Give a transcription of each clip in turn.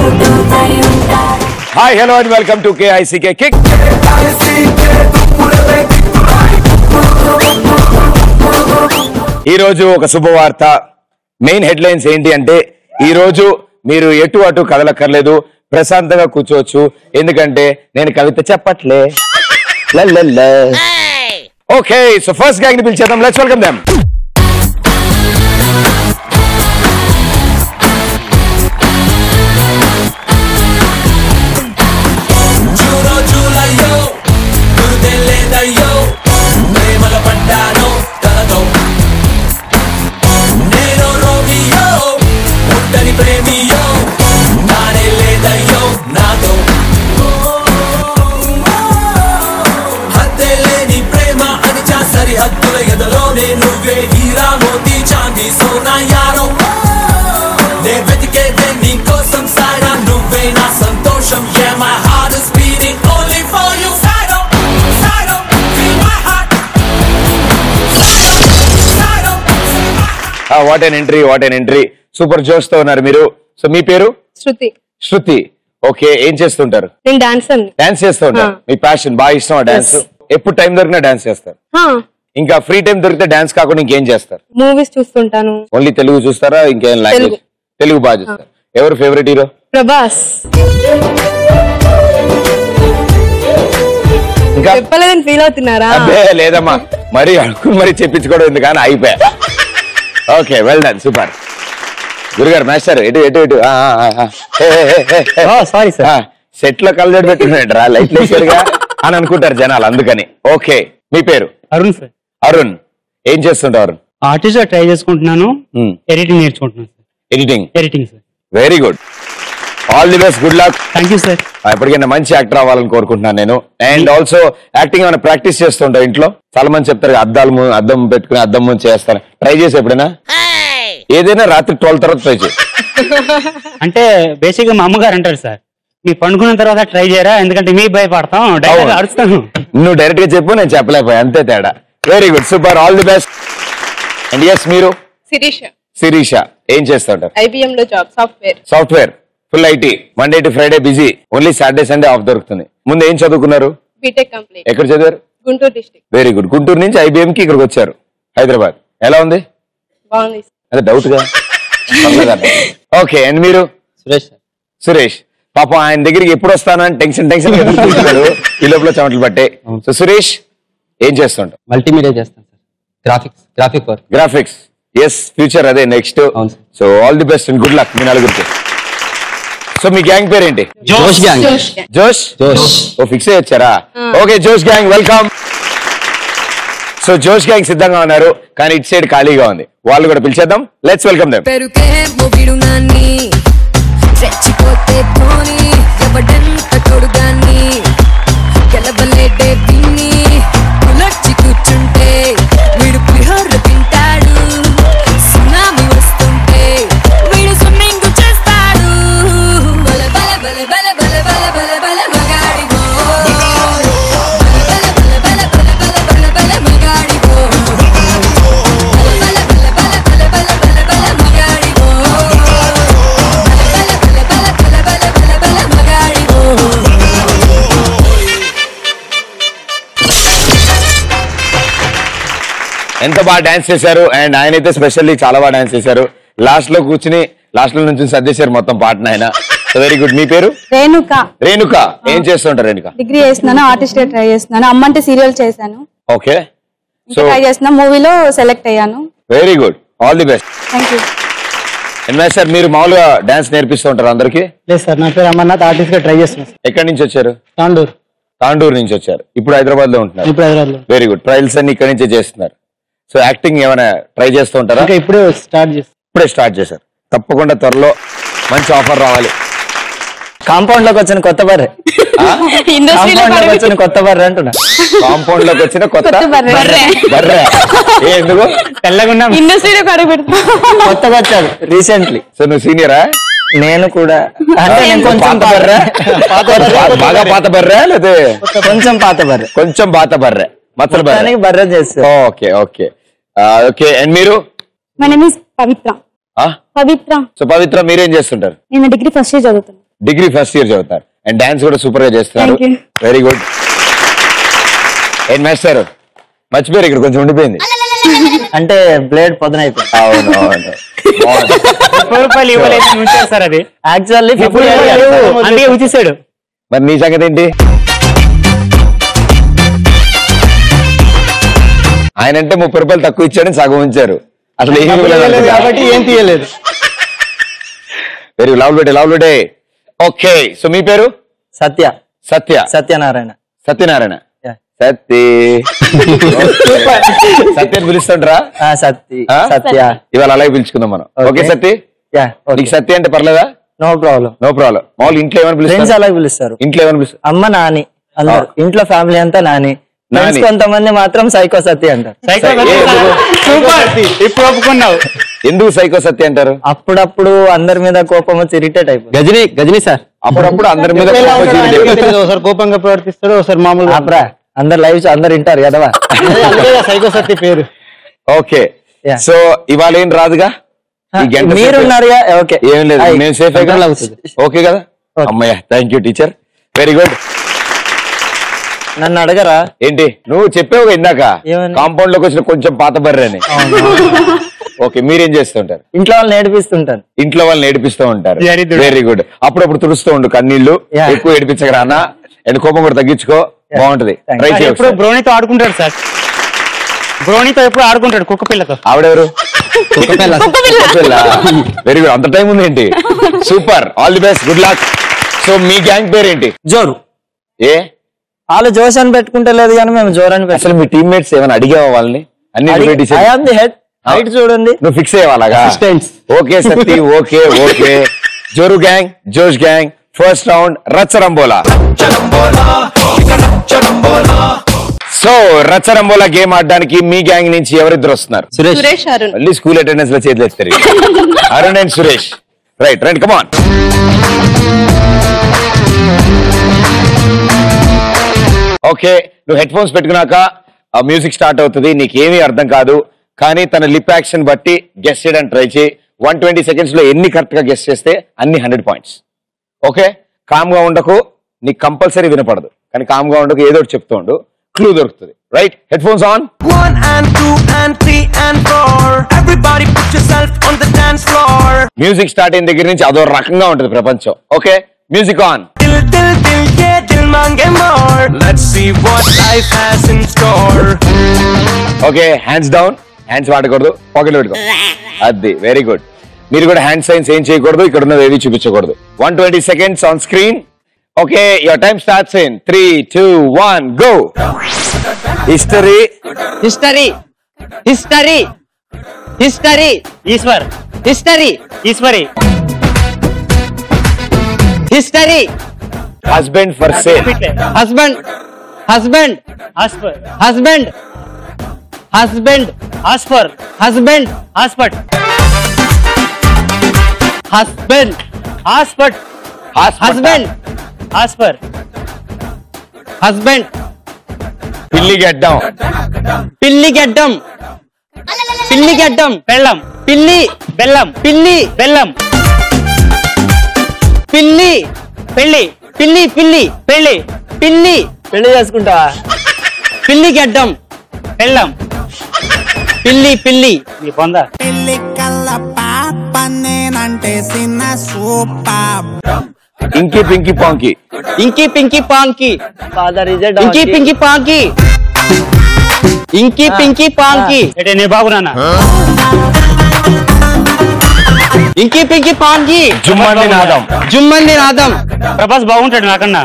Hi, hello and welcome to KICK Kick. ఈ రోజు ఒక శుభవార్త. మెయిన్ హెడ్లైన్స్ ఏంటి అంటే ఈ రోజు మీరు ఎటు అటు కదలక్కర్లేదు, ప్రశాంతంగా కూర్చోవచ్చు. ఎందుకంటే నేను కవిత చెప్పట్లే. ఓకే, సో ఫస్ట్ గ్యాంగ్ ని పిలిచేద్దాం. Let's welcome them. What an entry, what an entry. Super జోష్ తో ఉన్నారు మీరు. సో మీ పేరు? శృతి. శృతి. ఓకే, ఏం చేస్తుంటారు? నేను డాన్సర్. డాన్స్ చేస్తూ ఉంటారు. మీ ప్యాషన్, బాగా ఇష్టం డాన్స్? ఎప్పుడు టైం దొరికినా డాన్స్ చేస్తారు? ఇంకా ఫ్రీ టైం దొరికితే డాన్స్ కాకుండా ఇంకేం చేస్తారు? మూవీస్ చూస్తుంటాను. ఓన్లీ తెలుగు చూస్తారా? ఇంకేం లాంగ్వేజ్? తెలుగు బాగా చూస్తారు. ఎవరు ఫేవరెట్ హీరో? ప్రభాస్. ఇంకా చెప్పలేదని ఫీల్ అవుతున్నారా? అదే లేదమ్మా, మరి అడుగు మరి చెప్పించుకోవడం ఎందుకు కానీ అయిపోయా. Okay, well done, super. గురుగారు, మాస్టర్ ఎటు ఎటు ఎటు. సారీ సార్, సెట్ లో కలజోడు పెట్టుకున్నాడు లైట్ లేసారుగా అని అనుకుంటారు జనాలు, అందుకని. ఓకే, మీ పేరు? అరుణ్ సార్. అరుణ్, ఏం చేస్తుంటారు? ఆర్టిస్ట్ ట్రై చేసుకుంటున్నాను, ఎడిటింగ్ నేర్చుకుంటున్నాను sir. Editing sir. Very good, all the best, good luck. Thank you sir. ఎప్పటికైనా మంచి యాక్టర్ అవ్వాలని కోరుకుంటున్నాను నేను. అండ్ ఆల్సో యాక్టింగ్ ఏమైనా ప్రాక్టీస్ చేస్తుంటారు ఇంట్లో? చాలా మంది చెప్తారు అద్దం పెట్టుకుని అద్దం ముందు చేస్తాను. ట్రై చేసి ఎప్పుడైనా? ఏదైనా రాత్రి 12 తర్వాత ట్రై చేయి. అంటే బేసిక్ గా మా అమ్మగారు అంటారు సార్, మీ పండుకున్న తర్వాత ట్రై చేయరా, ఎందుకంటే మీ భయపడతాం, డైరెక్ట్ అడుస్తాను. నువ్వు డైరెక్ట్ గా చెప్పు, నేను చెప్పలేకపోయా, అంతే తేడా. Very good, super, all the best. And yes, మీరు? శిరీష. శిరీష, ఏం చేస్తుంటారు? IBM లో job, software. Full IT, Monday to Friday busy, only Saturday Sunday off దొరుకుతుంది. ముందు ఏం చదువుకున్నారు? BTech complete. ఎక్కడ చదివారు? Guntur district. Very good. Guntur నుంచి IBM కి ఇక్కడికి వచ్చారు హైదరాబాద్. ఎలా ఉంది? బాగుంది. అదే డౌట్ గా. ఓకే, అండ్ మీరు? సురేష్. పాపం ఆయన దగ్గరికి ఎప్పుడు వస్తానని టెన్షన్ ఈ లోపల చెమటలు పట్టే. సో సురేష్, ఏం చేస్తుంటావు? మల్టీమీడియా చేస్తాను సార్. గ్రాఫిక్స్. ఎస్, ఫ్యూచర్ అదే next. So all the best and good luck మీ నలుగురికి. సో మీ గ్యాంగ్ పేరు ఏంటి? జోష్ గ్యాంగ్. జోష్. ఓ ఫిక్స్ అయ్యి వచ్చారా? ఓకే, జోష్ గ్యాంగ్ వెల్కమ్. సో జోష్ గ్యాంగ్ సిద్ధంగా ఉన్నారు, కానీ ఇటు సైడ్ ఖాళీగా ఉంది. వాళ్ళు కూడా పిలిచేద్దాం. Let's welcome them. ఎంత బాగా డాన్స్ చేశారు. అండ్ ఆయన అయితే స్పెషల్లీ చాలా బాగా డాన్స్ చేశారు. లాస్ట్ లో కూర్చుని లాస్ట్ లో నుంచి సర్దేశారు మొత్తం పాటను ఆయన. Very good. మీ పేరు? రేణుక. రేణుక, ఏం చేస్తుంటారు? రేణుక డిగ్రీ చేస్తున్నాను, ఆర్టిస్ట్ ట్రై చేస్తున్నాను. అమ్మంటే సీరియల్ చేశాను. ఓకే, సో ట్రై చేస్తున్నా, మూవీలో సెలెక్ట్ అయ్యాను. Very good, all the best. Thank you. Sir, మీరు మామూలుగా డాన్స్ నేర్పిస్తూ ఉంటారు అందరికి? లేదు సార్, నా పేరు అమర్నాథ్, ఆర్టిస్ట్ గా ట్రై చేస్తున్నాను. ఎక్కడి నుంచి వచ్చారు? తాండూరు నుంచి వచ్చారు. ఇప్పుడు హైదరాబాద్ లో ఉంటున్నారు. Very good. ట్రయల్స్ అన్ని ఇక్కడ నుంచే చేస్తున్నారు. సో యాక్టింగ్ ఏమైనా ట్రై చేస్తూ ఉంటారా? ఇప్పుడే స్టార్ట్ చేశారు. తప్పకుండా త్వరలో మంచి ఆఫర్ రావాలి. కాంపౌండ్ లోకి వచ్చిన కొత్త బర్రె. కొత్త బర్రె అంటున్నా. కాంపౌండ్ లోకి వచ్చిన కొత్త బర్రె. ఎందుకు? తెల్లగున్నా ఇండస్ట్రీలో కొత్తగా వచ్చాడు రీసెంట్లీ. సో నువ్వు సీనియరా? నేను కూడా. అంటే నేను కొంచెం బాగా పాత బర్రె లేదా కొంచెం పాత బర్రె? కొంచెం పాత బర్రె, మచ్చల బర్రె. బర్రె చేస్తా. Okay okay okay. అండ్ మీరు? My name is Pavitra. Pavitra. So Pavitra, మీరేం చేస్తుంటారు? నేను డిగ్రీ ఫస్ట్ ఇయర్ చదువుతున్నాను. డిగ్రీ ఫస్ట్ ఇయర్ చదువుతారు అండ్ డాన్స్ కూడా సూపర్ గా చేస్తున్నారు. Thank you. Very good. ఏం మాస్టర్ మర్చిపోయారు ఇక్కడ కొంచెం ఉండిపోయింది. అంటే బ్లేడ్ పొదనైపోయింది. అవును అవును. బాగుంది. 30 రూపాయలు ఇవ్వలేదు ఉంచారు సార్ అది. యాక్చువల్లీ అందుకే ఉంచేసాడు. మరి నీ సంగతి ఏంటి? ఆయన అంటే 30 రూపాయలు తక్కువ ఇచ్చాడని సగం ఉంచారు. అసలు ఏమి కాబట్టి ఏం తీయలేదు. Very lovely. ఓకే, సో మీ పేరు? సత్య సత్యనారాయణ. Yeah. సత్య పిలుస్తుంటారా? సత్య ఇవాళ అలాగే పిలుచుకుందాం మనం. ఓకే సత్య, నీకు సత్య అంటే పర్లేదా? No problem. మామూలు ఇంట్లో ఏమని ఫ్రెండ్స్ పిలుస్తారు? అలాగే పిలుస్తారు. ఇంట్లో ఏమని పిలుస్తారు? అమ్మ నాని అందరు ఇంట్లో ఫ్యామిలీ అంతా నాని. ఫ్రెండ్స్ కొంతమంది మాత్రం సైకో సత్య అంటారు. సూపర్, ఇప్పుడు ఒప్పుకున్నావు. ఎందుకు సైకో సత్య అంటారు? అప్పుడప్పుడు అందరి మీద కోపం వచ్చి ఇరిటేట్ అయిపోతుంది. గజని సార్ అప్పుడప్పుడు అందరి మీద ఒకసారి కోపంగా ప్రవర్తిస్తాడు, ఒకసారి మామూలుగా. ఆపరా, అందరు లైవ్ అందరు వింటారు కదవా. సైకో సత్య పేరు. Okay, Yeah. సో ఇవాళ ఏం రాదుగా? ఈ గంట మీరున్నారు. ఓకే, ఏం లేదు, నేను సేఫ్ ఓకే కదా? Okay. అమ్మయ్య, thank you teacher, very good. నన్ను అడగరా? ఏంటి నువ్వు చెప్పావు ఇందాక ఏమని? కాంపౌండ్ లోకి వచ్చిన కొంచెం పాత బర్రె అని. ఓకే, మీరేం చేస్తుంటారు? ఇంట్లో వాళ్ళు నేర్పిస్తుంటారు. ఇంట్లో వాళ్ళు నేర్పిస్తూ ఉంటారు. Very good. Very good. అప్పుడప్పుడు తుడుస్తూ ఉండు కన్నీళ్లు. Yeah. ఎక్కువ ఏడిపించకరా అన్న, అండ్ కోపం కూడా తగ్గించుకో. బాగుంటది, Thank ట్రై ఎప్పుడు చేయొచ్చు. బ్రోనీతో ఆడుకుంటాడు సార్. బ్రోనీతో ఎప్పుడు ఆడుకుంటాడు కుక్క పిల్లతో. ఆవిడెవరు? Very good. అంత టైం ఉంది ఏంటి? Super, all the best, good luck. So మీ గ్యాంగ్ పేరేంటి? జోరు. ఏ వాళ్ళు జోష్ అని పెట్టుకుంటే లేదు కానీ మేము జోర్ అని అసలు మీ టీమ్మేట్స్ ఏమైనా అడిగావా వాళ్ళని? అన్ని I am the head. Height చూడండి. నువ్వు ఫిక్స్ అయ్యేవాళ్ళగా? Okay Satti, okay. జోరు గ్యాంగ్, జోష్ గ్యాంగ్, ఫస్ట్ రౌండ్ రచ్చరంబోలా. సో రచ్చరంబోలా గేమ్ ఆడడానికి మీ గ్యాంగ్ నుంచి ఎవరిద్దరు వస్తున్నారు? సురేష్, అరుణ్. మళ్ళీ స్కూల్ అటెండెన్స్ లో చేతులు ఎత్తారు. Arun and Suresh. Right, come on. Okay, నువ్వు హెడ్ ఫోన్స్ పెట్టుకున్నాక మ్యూజిక్ స్టార్ట్ అవుతుంది. నీకేమీ అర్థం కాదు, కానీ తన లిప్ యాక్షన్ బట్టి గెస్ చేయడానికి ట్రై చేయి. 120 seconds లో ఎన్ని కరెక్ట్ గా గెస్ చేస్తే అన్ని 100 points. ఓకే, కామ్ గా ఉండకు, నీకు కంపల్సరీ వినపడదు, కానీ కామ్ గా ఉండకు, ఏదో ఒకటి చెప్తూ ఉండు, క్లూ దొరుకుతుంది. Right, head phones on. 1 and 2 and 3 and 4. Everybody put yourself on the dance floor. Music start అయిన దగ్గర నుంచి అదో రకంగా ఉంటుంది ప్రపంచం. Okay, music on. Dil dil dil ye dil mange more. Let's see what life has in store. Okay, hands down. Hands వాడకూడదు, పాకెట్లో పెట్టుకో. అది వెరీ గుడ్. మీరు కూడా హ్యాండ్ సైన్స్ ఏం చేయకూడదు, ఇక్కడ ఉన్నది ఏవి చూపించకూడదు. 120 seconds on screen. Okay, your time starts in 3, 2, 1 go. History. Eshwar. Eshwari. Husband for sale. Husband. ఆస్పర్. పిల్లి గడ్డం. బెల్లం. పెళ్లి పెళ్లి చేసుకుంటావా? పిల్లి గడ్డం. బెల్లం. పిల్లి నీ పొందా. ఇంకి పింకి పాంకి. ఫాదర్ ఇజ్ ఇంకి పాంకి. అంటే నీ బాబు నాన్న. ఇంకి పింకి పాంకి. జుమ్మంది నాదం. ప్రభాస్ బాగుంటాడు నాకన్నా.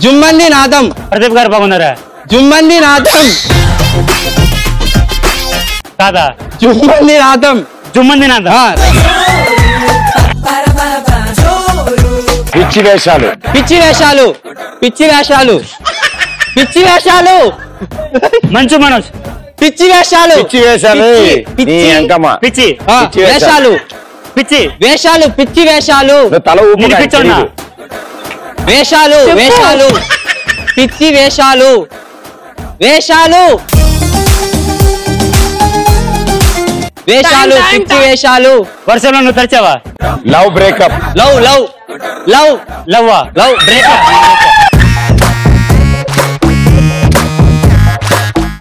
జుమ్మంది నాదం. ప్రదీప్ గారు బాగున్నారా? జుమ్మంది నాదం కాదా? జుమ్మంది నాదం. పిచ్చి వేషాలు. మంచు మనోజ్. పిచ్చి వేషాలు. తల ఊపు. వేషాలు పిచ్చి వేషాలు. వర్షంలో నువ్వు తడిచావా? Love breakup. Love love love లవ్వా? Love breakup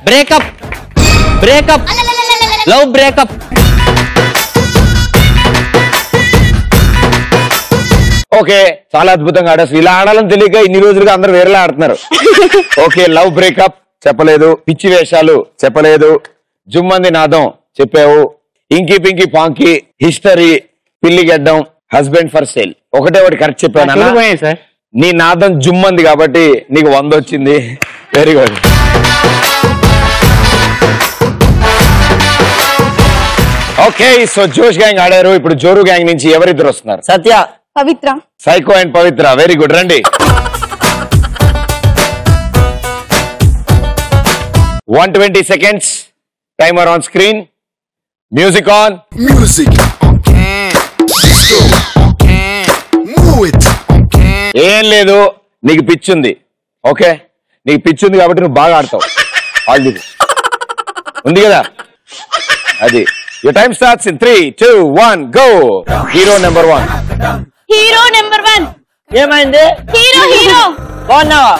breakup breakup love breakup. Okay, చాలా అద్భుతంగా ఆడారు. ఇలా ఆడాలని తెలియక ఇన్ని రోజులుగా అందరూ వేరేలా ఆడుతున్నారు. ఓకే, లవ్ బ్రేకప్ చెప్పలేదు, పిచ్చి వేషాలు చెప్పలేదు, జుమ్మంది నాదం చెప్పావు, ఇంకి పింకి పాంకి, హిస్టరీ, పిల్లి గడ్డం, హస్బెండ్ ఫర్ సేల్. ఒకటే ఒకటి కరెక్ట్ చెప్పాను. సార్ నీ నాదం జుమ్మంది కాబట్టి నీకు 100 వచ్చింది. Very good. ఓకే, సో జోష్ గ్యాంగ్ ఆడారు. ఇప్పుడు జోరు గ్యాంగ్ నుంచి ఎవరిద్దరు వస్తున్నారు? Satya, Pavitra. Psycho and Pavitra. Very good, రండి. 120 seconds. Timer on screen. Music on. Music on can. Disco on can. Move it on can. ఏం లేదు, నీకు పిచ్చుంది. ఓకే, నీకు పిచ్చుంది కాబట్టి నువ్వు బాగా ఆడతావు. ఆల్ ది ఉంది కదా, అది. Your time starts in 3, 2, 1, go. Hero number 1. Hero number 1. ఏమైంది? హీరో హీరో బాగున్నావా?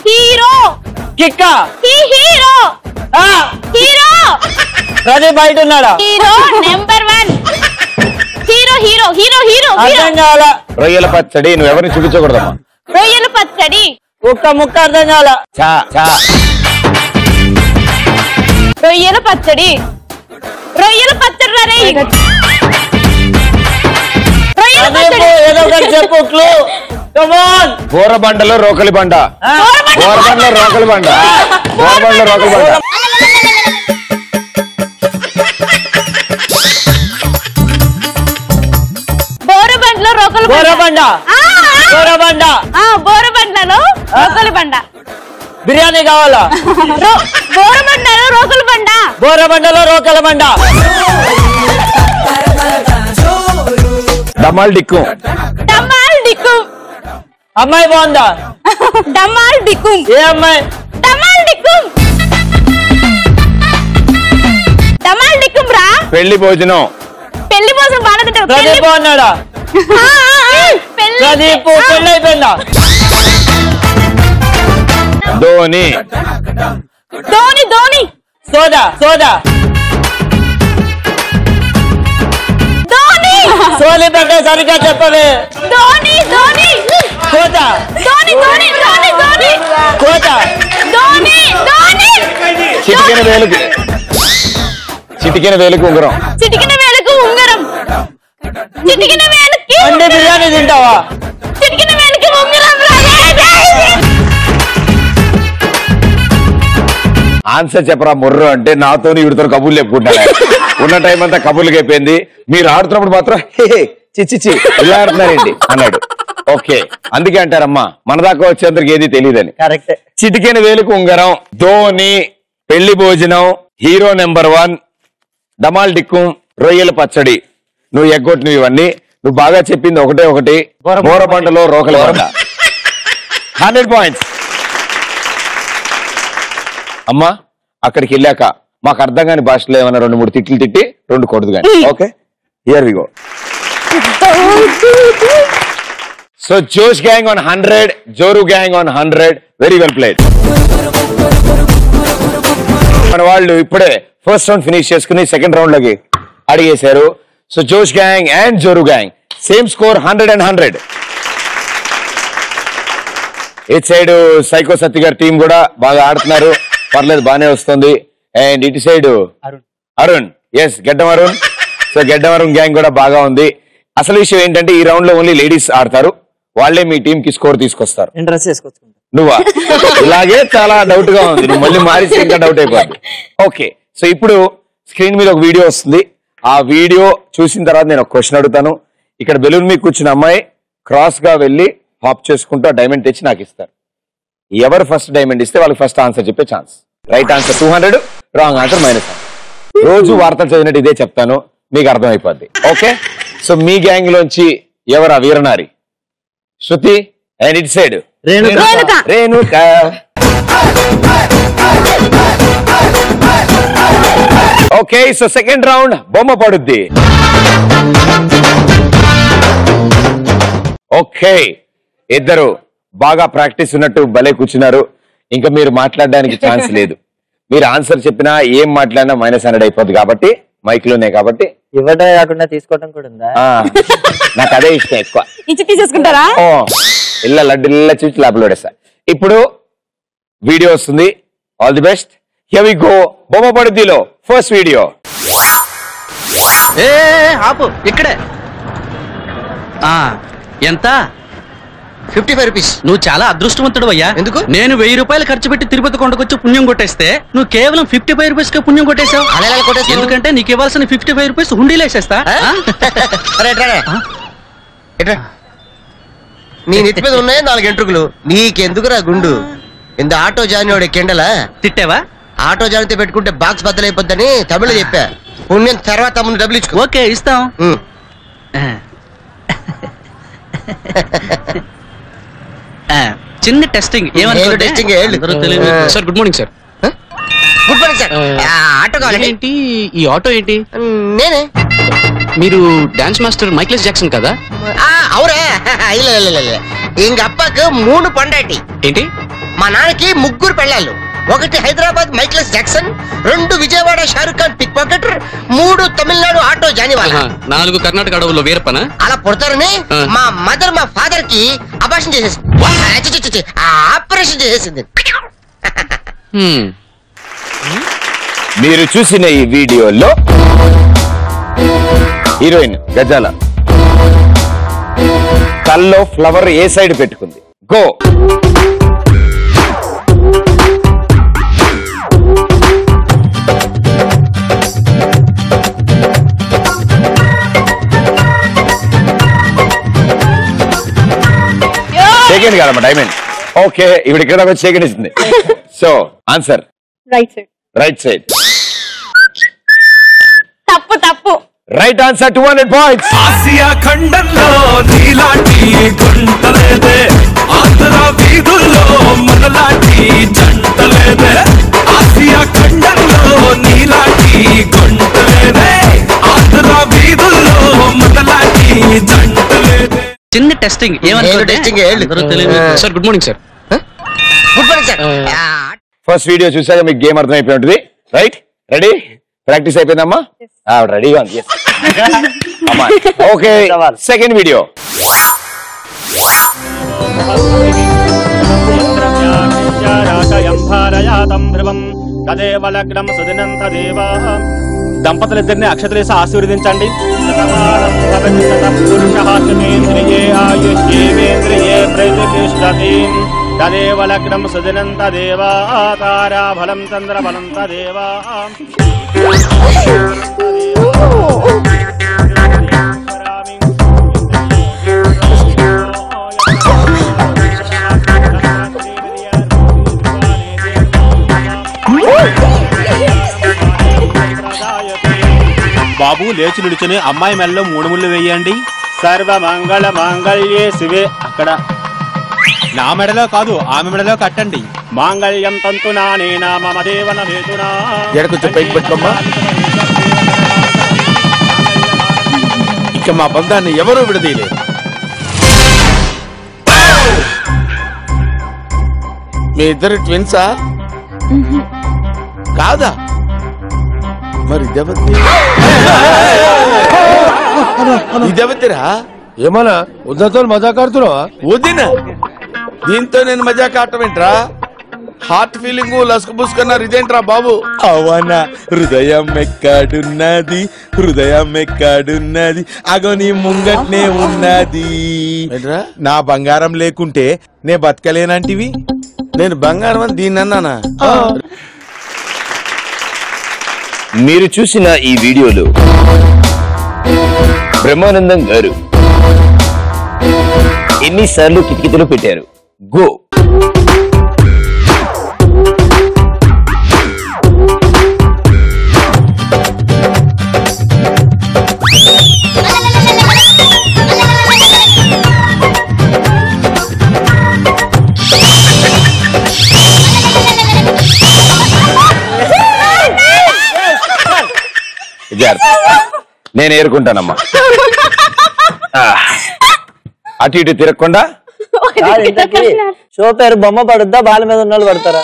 హీరో కిక్క హీరో హీరో ప్రదీప్ బయట ఉన్నాడా? Hero number 1. Hero hero hero hero అర్థం కావాలా? రొయ్యల పచ్చడి. నువ్వు ఎవరిని చూపించకూడదమ్మా. రొయ్యల పచ్చడి. ఒక్క ముక్క అర్థం కావాలా? చా చా. రొయ్యల పచ్చడి. రొయ్యల పచ్చడి రే. రొయ్యల పచ్చడి. ఏదో ఒకటి చెప్పు. క్లూ. Come on. బోరబండలో రోకలి బండ. బోరబండలో రోకలి బండ. బోరబండలో రోకలి బండ. బోరబండలో రోకలి బండ. బోరబండ బోరబండ బోరబండలో రోకలి బండ. బిర్యానీ కావాలా? బోరబండలో రోకలి బండ. బోరబండలో రోకల బండ. డమాల్ డిక్కు. డమాల్ డిక్కు. అమ్మాయి బాగుందా? డమాల్ డిక్కు. ఏ అమ్మాయి? డమాల్ డిక్కు. డమాల్ డిక్కు రా. పెళ్లి భోజనం. పెళ్లి కోసం బాగుంటావు. ప్రదీప్ బాగున్నాడా? ప్రదీప్ పెళ్లి అయిపోయిందా? ధోని. ధోని ధోని. సోదా సోదా. ధోని. సోలి పెట్టే సరిగ్గా చెప్పవే. ధోని ధోని. కోత. ధోని ధోని ధోని ధోని. కోత. ధోని ధోని. చిటికెన వేలుకు. చిటికెన వేలుకు ఉంగరం. చిటికిన వేలకు ఉంగరం. చిటికిన వేలకి అంటే బిర్యానీ తింటావా? చిటికిన వేలకి ఉంగరం. ఆన్సర్ చెప్పరా ముర్రు అంటే నాతో వీడితో కబుర్లు చెప్పుకుంటాడు. ఉన్న టైం అంతా కబుర్లకి అయిపోయింది. మీరు ఆడుతున్నప్పుడు మాత్రం చిచ్చిచి ఇలా ఆడుతున్నారండి అన్నాడు. ఓకే, అందుకే అంటారమ్మా మన దాకా వచ్చేందరికి ఏది తెలియదని. కరెక్ట్. చిటికెన వేలుకు ఉంగరం, ధోని, పెళ్లి భోజనం, హీరో నెంబర్ 1, డమాల్ డిక్కు, రొయ్యల పచ్చడి. నువ్వు ఎగ్గొట్టినవి ఇవన్నీ. నువ్వు బాగా చెప్పింది ఒకటే ఒకటి, బోరబండలో రోకలి బండ. 100 points. అమ్మా అక్కడికి వెళ్ళాక మాకు అర్థం కాని భాషలో ఏమైనా 2-3 తిట్లు తిట్టి 2 కొడదు కానీ. Okay, here we go. So జోష్ gang on 100, Joru gang on 100. Very well played. మన వాళ్ళు ఇప్పుడే ఫస్ట్ రౌండ్ ఫినిష్ చేసుకుని సెకండ్ రౌండ్ లోకి అడిగేశారు. సో జోష్ గ్యాంగ్ అండ్ జోరు గ్యాంగ్ సేమ్ స్కోర్ 100 and 100. ఇటు సైడ్ సైకో సత్తి గారి టీం కూడా బాగా ఆడుతున్నారు, పర్లేదు బానే వస్తుంది. అండ్ ఇటు సైడ్ అరుణ్, ఎస్ గెడ్డం అరుణ్. సో గెడ్డం అరుణ్ గ్యాంగ్ కూడా బాగా ఉంది. అసలు విషయం ఏంటంటే ఈ రౌండ్ లో ఓన్లీ లేడీస్ ఆడతారు. వాళ్ళే మీ టీం కి స్కోర్ తీసుకొస్తారు. ఇంట్రెస్ట్ చేసుకొచ్చుకుంటా. నువ్వా? ఇలాగే చాలా డౌట్ గా ఉంది. నువ్వు మళ్ళీ మారిస్తే ఇంకా డౌట్ అయిపోద్ది. ఓకే, సో ఇప్పుడు స్క్రీన్ మీద ఒక వీడియో వస్తుంది. ఆ వీడియో చూసిన తర్వాత నేను ఒక క్వశ్చన్ అడుగుతాను. ఇక్కడ బెలూన్ మీద కూర్చున్న అమ్మాయి క్రాస్ గా వెళ్ళి హాప్ చేసుకుంటూ ఆ డైమండ్ తెచ్చి నాకు ఇస్తారు. ఎవరు ఫస్ట్ డైమండ్ ఇస్తే వాళ్ళకి ఫస్ట్ ఆన్సర్ చెప్పే chance. Right answer 200, wrong answer -100. రోజు వార్తలు చదివినట్టు ఇదే చెప్తాను, మీకు అర్థమైపోద్ది. ఓకే, సో మీ గ్యాంగ్ లోంచి ఎవరు ఆ వీరనారి? Shruti. And it side Renuka. Okay so second round బొమ్మ పడుద్ది. ఓకే ఇద్దరు బాగా ప్రాక్టీస్ ఉన్నట్టు భలే కూర్చున్నారు. ఇంకా మీరు మాట్లాడడానికి ఛాన్స్ లేదు. మీరు ఆన్సర్ చెప్పినా ఏం మాట్లాడినా -100 అయిపోద్ది కాబట్టి మైక్లు ఉన్నాయి కాబట్టి. ఇవ్వడం కాకుండా తీసుకోవడం కూడా ఉందా? నాకు అదే ఇష్టం ఎక్కువ. ఇచ్చి తీసేసుకుంటారా? ఇళ్ళ లడ్డు ఇళ్ళ చూసి లోపల పడేస్తా. ఇప్పుడు వీడియో వస్తుంది. All the best. Here we go. బొమ్మ పడుద్దిలో ఫస్ట్ వీడియో. ఆపు ఇక్కడే. ఎంత? 55 రూపీస్. నువ్వు చాలా అదృష్టవంతుడు అయ్యా. ఎందుకు? నేను 1000 రూపాయలు ఖర్చు పెట్టి తిరుపతి కొండకొచ్చి పుణ్యం కొట్టేస్తే నువ్వు కేవలం 55 రూపీస్ కే పుణ్యం కొట్టేశావు. ఎందుకంటే నీకు ఇవ్వాల్సిన 55 రూపీస్ హుండీలో వేసేస్తా. నీ నెత్తి మీద ఉన్నాయి 4 ఎంట్రుకులు. నీకెందుకురా గుండు? ఇంత ఆటో జానివాడు కెండలా తిట్టావా? ఆటో జానితో పెట్టుకుంటే బాక్స్ బద్దలైపోద్దని తమిళ చెప్పా. పుణ్యం తర్వాత ముందు డబ్బులు ఇచ్చుకో. ఓకే ఇస్తాం. చిన్న testing. Testing sir good morning sir. Good morning sir. Auto కావాలి. ఏంటి ఈ ఆటో ఏంటి? నేనే. మీరు డాన్స్ మాస్టర్ మైకేల్ జాక్సన్ కదా? అవురా? ఇంక అప్పకు 3 పండాటి. ఏంటి? మా నాన్నకి 3 పెళ్ళాళ్ళు. 1 Hyderabad Michael Jackson, 2 Vijayawada Shahrukh Khan pick pocketer, 3 Tamil Nadu auto జానివాల, 4 కర్ణాటక అడవుల్లో వీరప్పన. అలా పుడతారని మా మదర్ మా ఫాదర్ కి అబార్షన్ చేసేసింది. ఆపరేషన్ చేసేసింది. మీరు చూసిన ఈ వీడియోలో హీరోయిన్ గజాల కల్లో ఫ్లవర్ ఏ సైడ్ పెట్టుకుంది? గో. సెకండ్ కాదమ్మా డైమండ్. ఓకే ఇప్పుడు ఇక్కడ వచ్చి సెకండ్ ఇస్తుంది. So answer right side. Right side. తప్పు తప్పు. Right answer. 200 points. ఆసియా ఖండంలో నీలాంటి గుంటలేదే, ఆంధ్ర వీధుల్లో మనలాంటి జంటలేదే. ఆసియా ఖండంలో నీలాంటి గుంటలేదే, ఆంధ్ర వీధుల్లో మనలాంటి జంటలేదే. చిన్న testing. Sir good morning sir. Good morning sir. First video చూసాక మీకు గేమ్ అర్థమైపోయి ఉంటుంది. రైట్? రెడీ? ప్రాక్టీస్ అయిపోయిందమ్మా? రెడీగా ఉంది. Okay second video. దంపతులిద్దరిని అక్షతలేసి ఆశీర్వదించండి. తదేవ లగ్నం సుదినం తదేవ తారాఫలం చంద్రఫలం తదేవ. బాబు లేచి నిలుచుని అమ్మాయి మెల్లో 3 ముళ్ళు వేయండి. సర్వ మంగళ మాంగళ్యే శివే. అక్కడ నా మెడలో కాదు ఆమె మెడలో కట్టండి. మాంగళ్యం తంతునా నేనా మమ దేవన హేతునా. కొంచెం పైకి పెట్టుకోమ్మా. ఇక మా బంధాన్ని ఎవరూ విడదీయలేదు. మీ ఇద్దరు ట్విన్సా? కాదా? మరి ఇదెవతిరా? ఏమన్నా వద్దతో మజా కాడుతున్నావా? వదిన దీంతో నేను మజా కాటమేంట్రా? హార్ట్ ఫీలింగ్ లసుకు పుసుకున్నారు ఇదేంట్రా బాబు? అవనా హృదయం ఎక్కడున్నది, హృదయం ఎక్కడున్నది, అగో నీ ముంగట్నే ఉన్నది. నా బంగారం లేకుంటే నే బతకలేనంటివి. నేను బంగారం అని దీన్ని అన్నానా? మీరు చూసిన ఈ వీడియోలో బ్రహ్మానందం గారు ఎన్నిసార్లు కిటికీలు పెట్టారు? గో. జాగ్రత్త నేను ఏరుకుంటానమ్మా. అటు ఇటు తిరగకుండా. షో పేరు బొమ్మ పడుద్దా, బాల మీద ఉన్న వాళ్ళు పడతారా?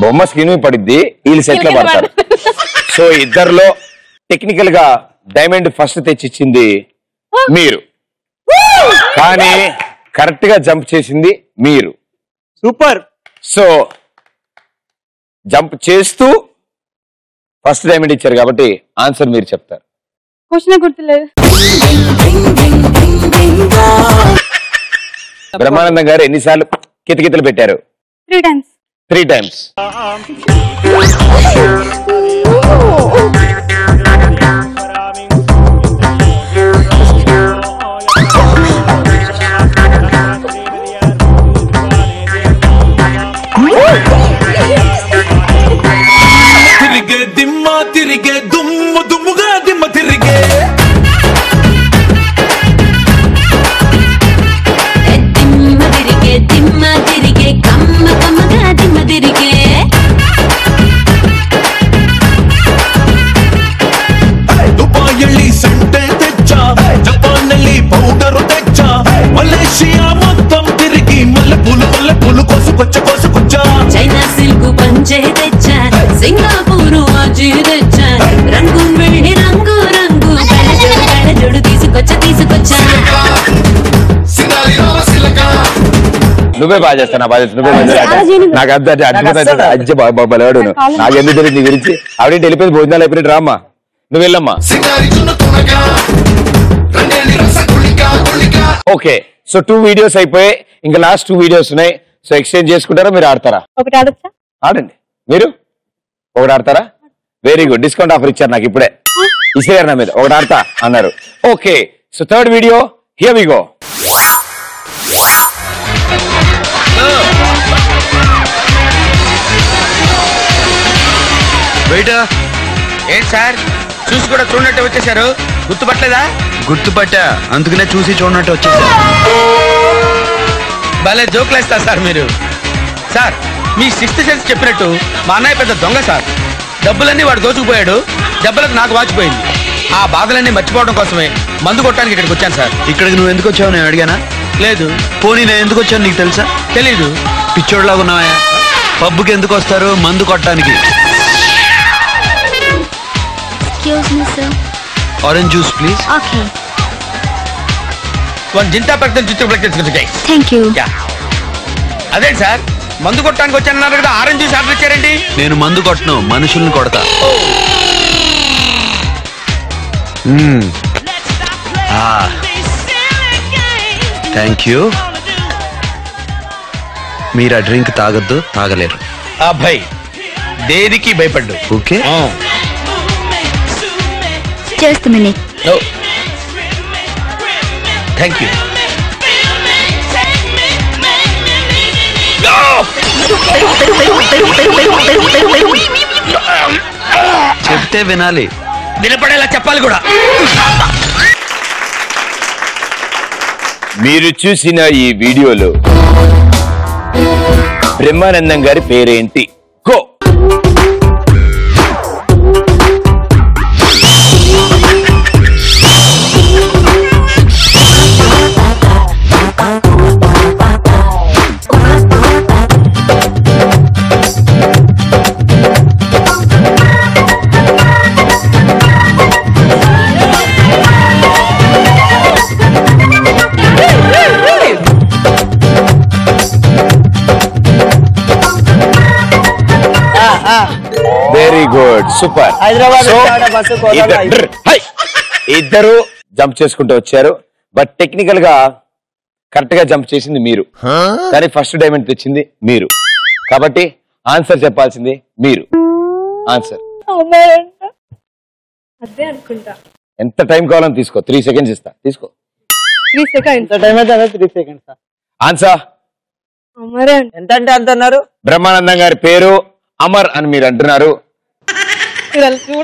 బొమ్మ స్క్రీన్ మీద పడిద్ది, వీళ్ళు సెట్ లో పడతారు. సో ఇద్దరులో టెక్నికల్ గా డైమండ్ ఫస్ట్ తెచ్చిచ్చింది మీరు, కానీ కరెక్ట్ గా జంప్ చేసింది మీరు. సూపర్. సో జంప్ చేస్తూ ఫస్ట్ డైమండ్ ఇచ్చారు కాబట్టి ఆన్సర్ మీరు చెప్తారు. క్వశ్చన్ గుర్తులేదు. బ్రహ్మానందం గారు ఎన్నిసార్లు కితకితలు పెట్టారు? 3 times. 3 times. తిరిగే దిమ్మ తిరిగే దుమ్ము దుమ్ముగా దిమ్మ తిరిగే దిమ్మ తిరిగే కమ్మ కమ్మగా దిమ్మ తిరిగే దుబాయ్ సంటే తెచ్చా, జపాన్ పౌడర్ తెచ్చా, మలేషియా మొత్తం తిరిగి మల్లె పూలు కోసుకొచ్చా, చైనా సిల్క్ పంచే తెచ్చా, సింగపూర్ వాచి తెచ్చా, రంగు వెళ్ళి రంగు రంగు కళ్ళజోడు తీసుకొచ్చా నువ్వే బాగా చేస్తాను, బాగా చేస్తాను, నువ్వే బాగా చేస్తాను. నాకు అద్భుతవాడు నాకు ఎందుకు తెలియదు నీ గురించి. ఆవిడేంటి వెళ్ళిపోయింది, భోజనాలు అయిపోయినట్టు రామ్మా, నువ్వు వెళ్ళమ్మా. ఓకే, సో 2 వీడియోస్ అయిపోయాయి, ఇంకా లాస్ట్ 2 వీడియోస్ ఉన్నాయి. సో ఎక్స్చేంజ్ చేసుకుంటారా, మీరు ఆడతారా? ఒకటి ఆడొచ్చా? ఆడండి. మీరు ఒకటి ఆడతారా? వెరీ గుడ్, డిస్కౌంట్ ఆఫర్ ఇచ్చారు నాకు ఇప్పుడే, ఇచ్చారు నా మీద. ఒకటి ఆడతా అన్నారు. Okay, so 3rd video, here we go. ఏంటి సార్ చూసి కూడా చూడనట్టు వచ్చేసారు, గుర్తుపట్టలేదా? గుర్తుపట్టా, అందుకనే చూసి చూడనట్టు వచ్చేసా. భలే జోకులు వేస్తారు సార్ మీరు. సార్ మీ 6th సెన్స్ చెప్పినట్టు మా అన్నయ్య పెద్ద దొంగ సార్. డబ్బులన్నీ వాడు దోచుకుపోయాడు, దెబ్బలకు నాకు వాచిపోయింది. ఆ బాధలన్నీ మర్చిపోవడం కోసమే మందు కొట్టడానికి ఇక్కడికి వచ్చాను సార్. ఇక్కడికి నువ్వు ఎందుకు వచ్చావు నేను అడిగానా? లేదు. పోనీ నేను ఎందుకు వచ్చాను నీకు తెలుసా? తెలీదు. పిచ్చోడ్లాగా ఉన్నావా? పబ్బుకి ఎందుకు వస్తారు? మందు కొట్టడానికి. Orange juice please. Okay, one Zinta పక్కన చుట్టూ. Thank you. అదేంటి సార్ మందు కొట్టడానికి వచ్చానన్నారు కదా, ఆరెంజ్ జ్యూస్ ఆర్డర్ ఇచ్చారండి? నేను మందు కొట్టను, మనుషుల్ని కొడతా. Thank you. మీరు ఆ డ్రింక్ తాగొద్దు, తాగలేరు. అబ్బాయి దేనికి భయపడ్డు. ఓకే, చేస్తామని. Thank you. చెప్తే వినాలి, వినపడేలా చెప్పాలి కూడా. మీరు చూసిన ఈ వీడియోలో బ్రహ్మానందం గారి పేరేంటి? Go. Very good, super. Hyderabad ఇద్దరు జంప్ చేసుకుంటూ వచ్చారు, బట్ టెక్నికల్ గా కరెక్ట్ గా జంప్ చేసింది మీరు, కానీ ఫస్ట్ డైమండ్ తెచ్చింది మీరు, కాబట్టి ఆన్సర్ చెప్పాల్సింది మీరు. ఆన్సర్ అదే అనుకుంటా. ఎంత టైం కావాలని తీసుకో, 3 seconds ఇస్తా, తీసుకో. 3 seconds. టైం అయితే 3 seconds. ఆన్సర్ ఎంత అంటే అంత అన్నారు. బ్రహ్మానందం గారి పేరు అమర్ అని మీరు అంటున్నారు.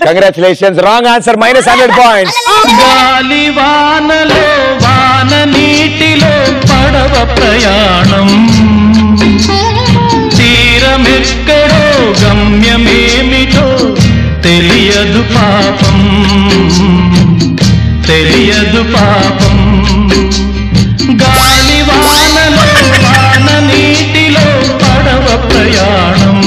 Congratulations, wrong answer, -100 points. గాలి వానలో వాన నీటిలో పడవ ప్రయాణం, తీరమెక్కడో గమ్యమేమిటో తెలియదు పాపం. పాపం గాలి వానలో వాన నీటిలో పడవ ప్రయాణం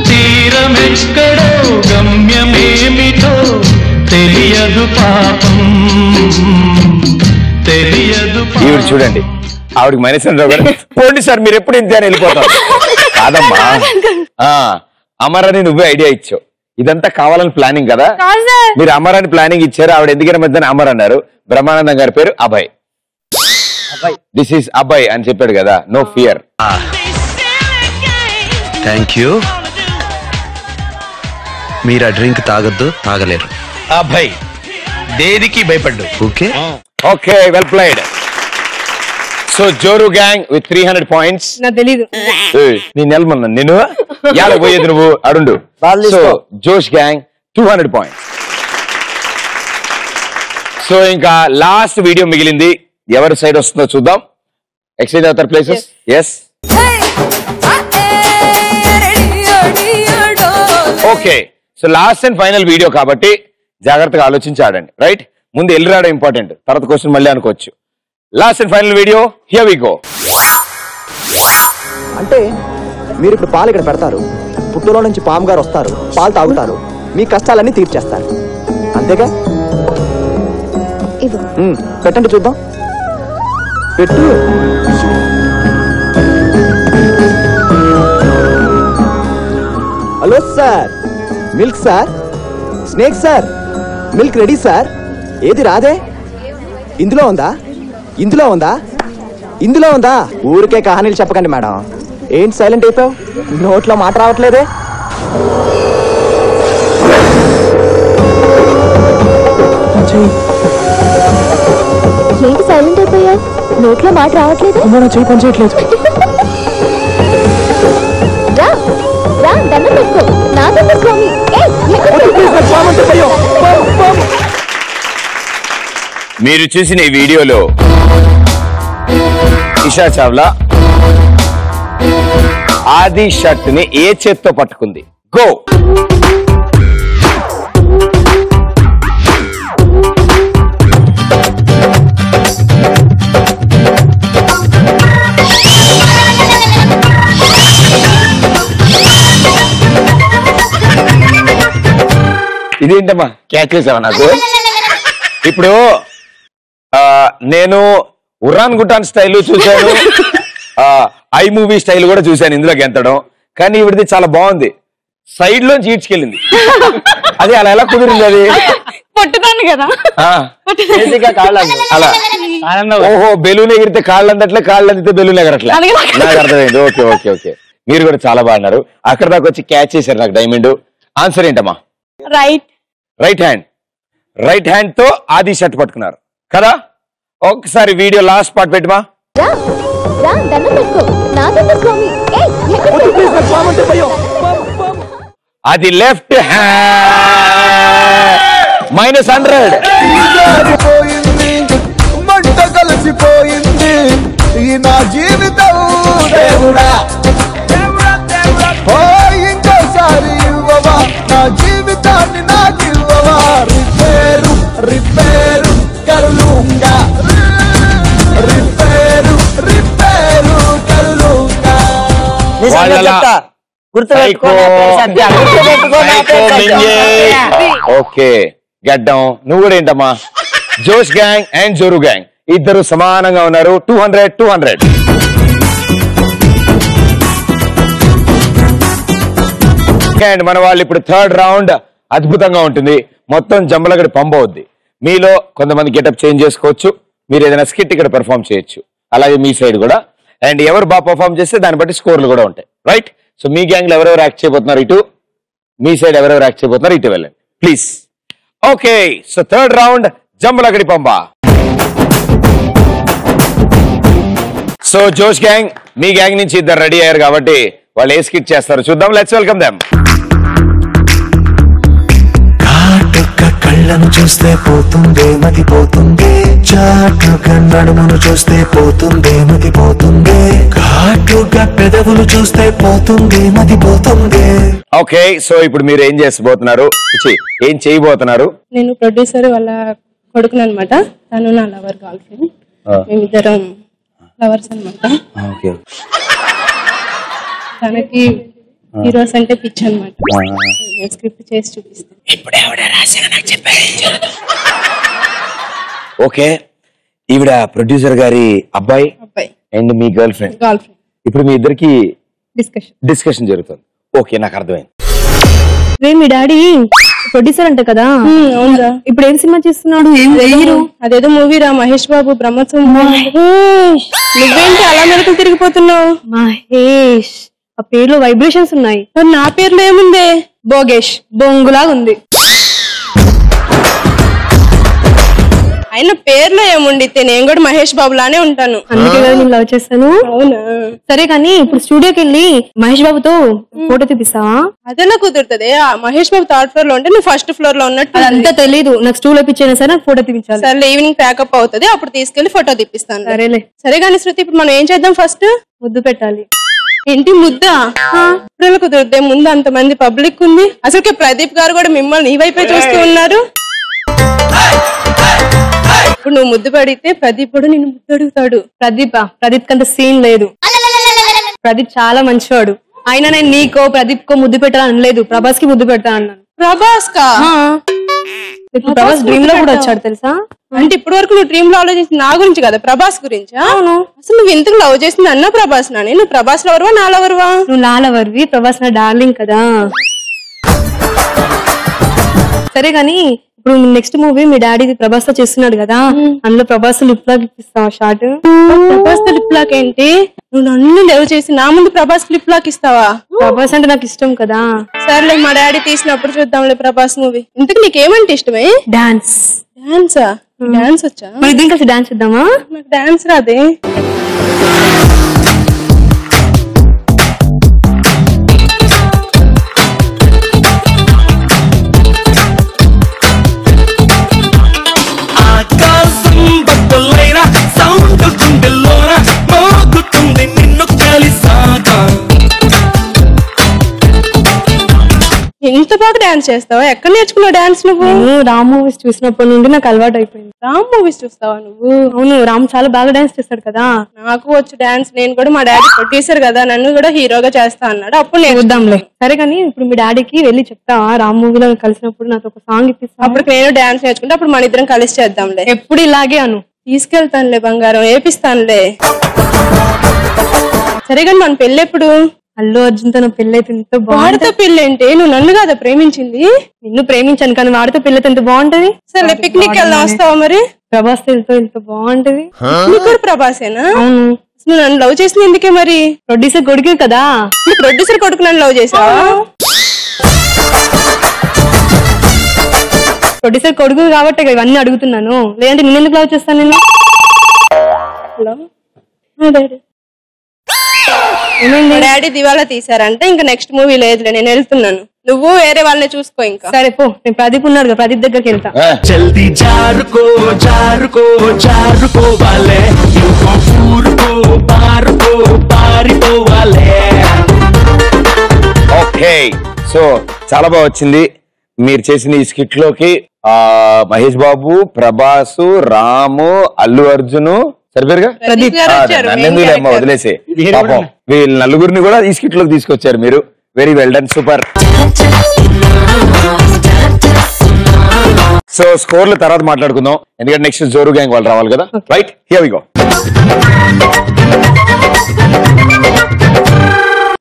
తీరమెక్కడో గమ్యమేమిటో తెలియదు పాపం తెలియదు ఈవిడ చూడండి ఆవిడకి మైనస్ పోండి సార్ మీరు ఎప్పుడు ఇంతే అని వెళ్ళిపోతారు కాదమ్మా అమరని నువ్వే ఐడియా ఇచ్చావు ఇదంతా కావాలని ప్లానింగ్ కదా మీరు అమర్ అని ప్లానింగ్ ఇచ్చారు ఆవిడ ఎందుకైనా మధ్యన అమర్ అన్నారు బ్రహ్మానందం గారి పేరు అభయ్ దిస్ ఈస్ అభయ్ అని చెప్పాడు కదా నో ఫియర్ థ్యాంక్ యూ మీరు ఆ డ్రింక్ తాగొద్దు తాగలేరు అభయ్ దేనికి భయపడ్డు okay okay well played so జోరు గ్యాంగ్ విత్ 300 పాయింట్స్ నాకు తెలీదు నేను నిలమన్నా నేను ఎలా పోయేది నువ్వు అడుండు సో జోష్ గ్యాంగ్ 200 పాయింట్స్ సో ఇంకా లాస్ట్ వీడియో మిగిలింది ఎవరి సైడ్ వస్తుందో చూద్దాం ఎక్స్చేంజ్ అవుతారు places yes okay so last and final video కాబట్టి జాగ్రత్తగా ఆలోచించి ఆడండి రైట్ ముందు వెళ్ళి రావడం ఇంపార్టెంట్ తర్వాత క్వశ్చన్ మళ్ళీ అనుకోవచ్చు last and final video here we go అంటే మీరు ఇప్పుడు పాలు ఇక్కడ పెడతారు పుట్టులో నుంచి పాము గారు వస్తారు పాలు తాగుతారు మీ కష్టాలన్నీ తీర్చేస్తారు అంతేగా పెట్టండి చూద్దాం పెట్టు hello sir milk sir snake sir milk ready sir ఏది రాదే ఇందులో ఉందా ఇందులో ఉందా ఇందులో ఉందా ఊరికే కహానీలు చెప్పకండి మేడం ఏంటి సైలెంట్ అయిపోయావు నోట్లో మాట రావట్లేదే ఏంటి సైలెంట్ అయిపోయా నోట్లో మాట రావట్లేదు మనం చేయి పని చేయట్లేదు రా రా దండం పెట్టుకో నా దండం స్వామి మీరు చూసిన ఈ వీడియోలో ఇషా చావ్లా ఆది షర్ట్ ని ఏ చేత్తో పట్టుకుంది గో ఇదేంటమ్మా క్యాచ్ చేసావా నాకు ఇప్పుడు నేను ఉర్రాన్ గుట్టాన్ స్టైల్ చూశాను ఐ మూవీ స్టైల్ కూడా చూశాను ఇందులో గెంతడం కానీ ఇవిడిది చాలా బాగుంది సైడ్ లోంచి ఈడ్చుకెళ్ళింది అది అలా ఎలా కుదిరింది అది పట్టుతాను కదా అలా ఓహో బెలూన్ ఎగిరితే కాళ్ళు అందట్లే కాళ్ళు అందితే బెలూన్ ఎగరట్లే నాకు అర్థమైంది ఓకే ఓకే ఓకే మీరు కూడా చాలా బాగున్నారు అక్కడ దాకా వచ్చి క్యాచ్ చేశారు నాకు డైమండ్ ఆన్సర్ ఏంటమ్మా రైట్ హ్యాండ్ తో ఆది షర్ట్ పట్టుకున్నారు కదా ఒకసారి వీడియో లాస్ట్ పార్ట్ పెట్టమా అది లెఫ్ట్ హ్యాండ్ -100 మంట కలిసిపోయింది ఈ నా జీవితం దేవుడా ఇంకోసారి ఇవ్వవా నా జీవితాన్ని నాకు ఇవ్వవా రిపేరు కరులుంగా రిపేరు కరులుంగా ఓకే గడ్డం నువ్వు కూడా ఏంటమ్మా జోష్ గ్యాంగ్ అండ్ జోరు గ్యాంగ్ ఇద్దరు సమానంగా ఉన్నారు 200 అండ్ మన వాళ్ళు ఇప్పుడు థర్డ్ రౌండ్ అద్భుతంగా ఉంటుంది మొత్తం జంబలగడి పంపవద్ది మీలో కొంతమంది గెటప్ చేంజ్ చేసుకోవచ్చు మీరు ఏదైనా స్కిట్ ఇక్కడ పెర్ఫామ్ చేయొచ్చు అలాగే మీ సైడ్ కూడా అండ్ ఎవరు బాగా పర్ఫామ్ చేస్తే దాన్ని బట్టి స్కోర్లు కూడా ఉంటాయి రైట్ సో మీ గ్యాంగ్ లో ఎవరెవరు యాక్ట్ చేయబోతున్నారు ఇటు మీ సైడ్ ఎవరెవరు యాక్ట్ చేయబోతున్నారు ఇటు వెళ్ళండి please okay so third round Jambalakidi Pamba so జోష్ గ్యాంగ్ మీ గ్యాంగ్ నుంచి ఇద్దరు రెడీ అయ్యారు కాబట్టి వాళ్ళు ఏ స్కిట్ చేస్తారు చూద్దాం లెట్స్ వెల్కమ్ దెమ్ కళ్ళను చూస్తే పోతుందే మతి పోతుందే చాటుగా నడుమును చూస్తే పోతుందే మతి పోతుందే ఘాటుగా పెదవులు చూస్తే పోతుందే మతి పోతుందే ఓకే సో ఇప్పుడు మీరు ఏం చేసబోతున్నారు ఏం చేయబోతున్నారు నేను ప్రొడ్యూసర్ వాళ్ళ కొడుకుని అనమాట. తను నా లవర్ గర్ల్ ఫ్రెండ్. మేమిద్దరం లవర్స్ అనమాట. తనకి హీరోస్ అంటే పిచ్చి అనమాట. స్క్రిప్ట్ చేసి చూపిస్తాను. ఓకే, ఈవిడ ప్రొడ్యూసర్ గారి అబ్బాయి అండ్ మీ గర్ల్ ఫ్రెండ్. ఇప్పుడు మీ ఇద్దరికి డిస్కషన్ జరుగుతుంది. ఓకే, నాకు అర్థమైంది. మీ డాడీ ప్రొడ్యూసర్ అంట కదా? అవునరా. ఇప్పుడు ఏం సినిమా చేస్తున్నాడు? హీరో అదేదో మూవీ రా, మహేష్ బాబు బ్రహ్మోత్సవం. నువ్వేంటి అలా మెలకలు తిరిగిపోతున్నావు? మహేష్ ఆ పేరులో వైబ్రేషన్స్ ఉన్నాయి. నా పేరులో ఏముంది? బోగేష్, బొంగులాగా ఉంది. ఆయన పేర్లో ఏముండితే నేను కూడా మహేష్ బాబు లానే ఉంటాను. అందుకే కదా నేను లవ్ చేస్తాను. అవునా? సరే కానీ ఇప్పుడు స్టూడియోకి వెళ్ళి మహేష్ బాబుతో ఫోటో తీపిస్తావా? అదెలా కుదురుతుంది? మహేష్ బాబు థర్డ్ ఫ్లోర్ లో ఉంటే నువ్వు ఫస్ట్ ఫ్లోర్ లో ఉన్నట్టు. అదంతా తెలీదు నాకు. స్టూల్ ఇప్పించైనా సరే నాకు ఫోటో తీపించాలి. సరే, ఈవినింగ్ ప్యాకప్ అవుతుంది, అప్పుడు తీసుకెళ్లి ఫోటో తీపిస్తాను. సరేలే. సరే కానీ శృతి, ఇప్పుడు మనం ఏం చేద్దాం? ఫస్ట్ ముద్దు పెట్టాలి. ఏంటి ముద్ద? ఇప్పుడు కుదురుద్దే, ముందు అంతమంది పబ్లిక్ ఉంది. అసలుకే ప్రదీప్ గారు కూడా మిమ్మల్ని నీ వైపే చూస్తూ ఉన్నారు. ఇప్పుడు నువ్వు ముద్దు పడితే ప్రదీప్ కూడా నిన్ను ముద్దు అడుగుతాడు. ప్రదీప్ కంత సీన్ లేదు. ప్రదీప్ చాలా మంచివాడు. అయినా నేను నీకో ప్రదీప్ కో ముద్దు పెట్టాలని అనలేదు, ప్రభాస్ కి ముద్దు పెడతా అన్నాను. ప్రభాస్ కా? ప్రభాస్ డ్రీమ్ లో కూడా వచ్చాడు తెలుసా? అంటే ఇప్పటి వరకు నువ్వు డ్రీమ్ లో ఆలోచించింది నా గురించి కదా, ప్రభాస్ గురించి. అసలు నువ్వు ఎందుకు లవ్ చేసింది అన్నా ప్రభాస్ నాని? నువ్వు ప్రభాస్ లవర్వా నా లవర్వా? నువ్వు నా లవర్వి, ప్రభాస్ నా డార్లింగ్ కదా. సరే కానీ ఇప్పుడు నెక్స్ట్ మూవీ మీ డాడీ ప్రభాస్ తో చేస్తున్నాడు కదా, అందులో ప్రభాస్ లిప్ లాక్ ఇప్పిస్తావా? షార్ట్ ప్రభాస్ తో లిప్ లాక్ ఏంటి? నువ్వు నన్ను లవ్ చేసి నా ముందు ప్రభాస్ లిప్ లాక్ ఇస్తావా? ప్రభాస్ అంటే నాకు ఇష్టం కదా. సరేలే, మా డాడీ తీసినప్పుడు చూద్దాంలే ప్రభాస్ మూవీ. ఇంతకు నీకేమంటే ఇష్టమే? డాన్స్. డాన్సా? డాన్స్ వచ్చా? మరి ఇద్దరం కలిసి డాన్స్ చేద్దామా? నాకు డాన్స్ రాదే. ఎంత బాగా డాన్స్ చేస్తావా? ఎక్కడ నేర్చుకున్నావు డాన్స్ నువ్వు? రామ్ మూవీస్ చూసినప్పటి నుండి నాకు అలవాటు అయిపోయింది. రామ్ మూవీస్ చూస్తావా నువ్వు? అవును, రామ్ చాలా బాగా డాన్స్ చేస్తాడు కదా. నాకు వచ్చు డాన్స్. నేను కూడా మా డాడీ ప్రొడ్యూసర్ కదా, నన్ను కూడా హీరోగా చేస్తా అన్నాడు. అప్పుడు నేను చూద్దాంలే. సరే కానీ ఇప్పుడు మీ డాడీకి వెళ్ళి చెప్తావా రామ్ మూవీలో కలిసినప్పుడు నాకు ఒక సాంగ్ ఇప్పిస్తా? అప్పుడు నేను డాన్స్ నేర్చుకుంటే అప్పుడు మన ఇద్దరం కలిసి చేద్దాంలే. ఎప్పుడు ఇలాగే అను. తీసుకెళ్తానులే బంగారం, ఏపిస్తానులే. సరే కానీ మన పెళ్ళి ఎప్పుడు? అల్లు అర్జున్ తో పెళ్లి అయితే ఎంత వాడితో బాగుంటుంది. పెళ్లి అంటే నువ్వు నన్ను కదా ప్రేమించింది? నిన్ను ప్రేమించాను కానీ వాడితో పెళ్లి అయితే ఎంత బాగుంటది. సరే, పిక్నిక్ వెళ్దాం, వస్తావా మరి? ప్రభాస్ తో ఎంత బాగుంటది. నీకు కూడా ప్రభాసేనా? అవును. నువ్వు నన్ను లవ్ చేసింది ఎందుకే మరి? ప్రొడ్యూసర్ కొడుకే కదా. ప్రొడ్యూసర్ కొడుకు నన్ను లవ్ చేసావా? ప్రొడ్యూసర్ కొడుకు కాబట్టి ఇవన్నీ అడుగుతున్నాను, లేదంటే నేను ఎందుకు లవ్ చేస్తాను? నేను హలో డాడీ దివాలా తీసారంటే ఇంకా నెక్స్ట్ మూవీ లేదులే, నేను వెళ్తున్నాను. నువ్వు వేరే వాళ్ళని చూసుకో. ఇంకా సరే పో, నేను ప్రదీప్ ఉన్నాడు కదా, ప్రదీప్ దగ్గరికి వెళ్తా. జల్దీ జారుకో జారుకో జారుకోవాలే, ఊరుకో పారుకో పారిపోవాలే. ఓకే, సో చాలా బాగా వచ్చింది మీరు చేసిన ఈ స్కిట్ లోకి. మహేష్ బాబు, ప్రభాసు, రాము, అల్లు అర్జును, సరిపేరుగా నన్నెందుకు వదిలేసే. పాపం వీళ్ళ నలుగురిని కూడా ఈ స్కిట్ లోకి తీసుకొచ్చారు మీరు. Very well done, super. So స్కోర్లు తర్వాత మాట్లాడుకుందాం, ఎందుకంటే నెక్స్ట్ జోరు గ్యాంగ్ వాళ్ళు రావాలి కదా. Right, here we go.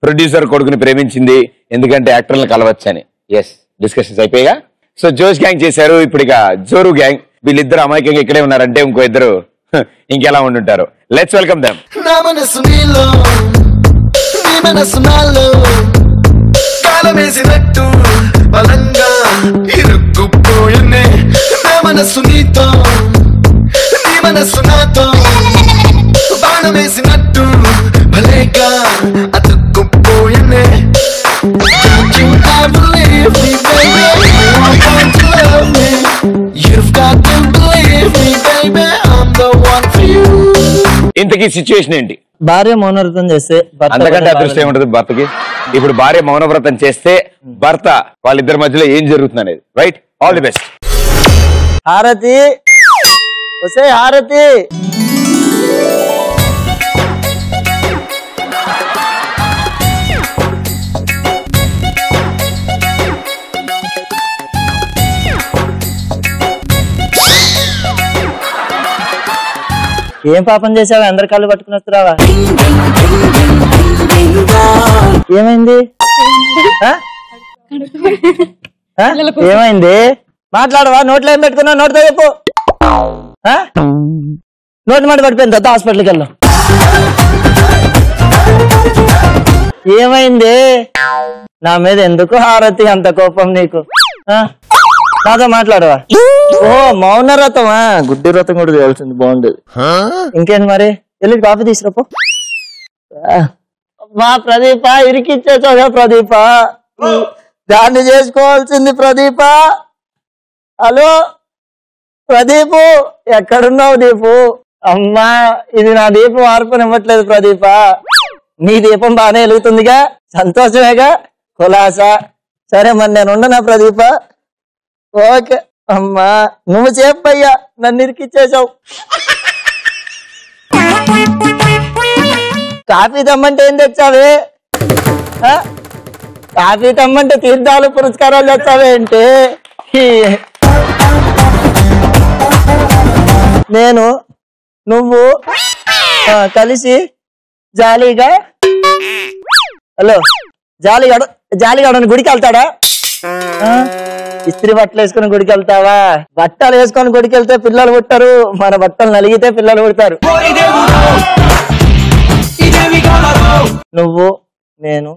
Producer కొడుకుని ప్రేమించింది ఎందుకంటే యాక్టర్లను కలవచ్చని. ఎస్, డిస్కషన్స్ అయిపోయాగా. సో జోష్ గ్యాంగ్ చేశారు, ఇప్పుడు ఇక జోరు గ్యాంగ్. వీళ్ళిద్దరు అమాయకంగా ఇక్కడే ఉన్నారంటే ఇంకో ఇద్దరు ఇంకెలా ఉండుంటారు. Let's welcome them. నా మనసు నీలో, నీ మనసు నాలో, కాలమేసినట్టు బలంగా ఇరుక్కుపోయనే. నా మనసు నీతో, నీ మనసు నాతో, బాణమేసినట్టు భలేగా అతుక్కుపోయనే. Don't you ever leave me, baby. I want to love me. You've got to believe me, baby. I'm the one for you. ఇంతకీ సిచ్యువేషన్ ఏంటి? భార్య మౌనవ్రతం చేస్తే అంతకంటే అదృష్టం ఏముంటది భర్తకి? ఇప్పుడు భార్య మౌనవ్రతం చేస్తే భర్త వాళ్ళిద్దరి మధ్యలో ఏం జరుగుతుంది అనేది. Right, all the best. హారతి వసే హారతి ఏం పాపం చేసావా అందరి కాళ్ళు పట్టుకుని వస్తున్నావా ఏమైంది ఏమైంది మాట్లాడవా నోట్లో ఏం పెట్టుకున్నావు నోటితో చెప్పు నోటి మాట పడిపోయింది దత్త హాస్పిటల్కి వెళ్దాం ఏమైంది నా మీద ఎందుకు హారతి అంత కోపం నీకు నాతో మాట్లాడవా ఓ మౌన రథమా గుడ్డి రథం కూడా చేయాల్సింది బాగుండేది ఇంకేంటి మరి వెళ్ళి కాఫీ తీసుకురాపో మా ప్రదీప ఇరికిచ్చేసావుగా ప్రదీప దాన్ని చేసుకోవాల్సింది ప్రదీప హలో ప్రదీపు ఎక్కడున్నావు దీపు అమ్మా ఇది నా దీపం ఆర్పనివ్వట్లేదు ప్రదీప నీ దీపం బాగానే వెలుగుతుందిగా సంతోషమేగా కులాసా సరే మరి నేను ఉండనా ప్రదీప ఓకే అమ్మా నువ్వు చెప్పయ్యా నన్ను ఇరికిచ్చేసావు కాఫీ తెమ్మంటే ఏం తెచ్చావే కాఫీ తెమ్మంటే తీర్థాలు పురస్కారాలు తెచ్చావే అంటే నేను నువ్వు కలిసి జాలీగా హలో జాలీగాడు గుడికి వెళ్తాడా ఇస్త్రీ బట్టలు వేసుకుని గుడికి వెళ్తావా బట్టలు వేసుకొని గుడికి వెళ్తే పిల్లలు పుట్టారు మన బట్టలు నలిగితే పిల్లలు పుడతారు నువ్వు నేను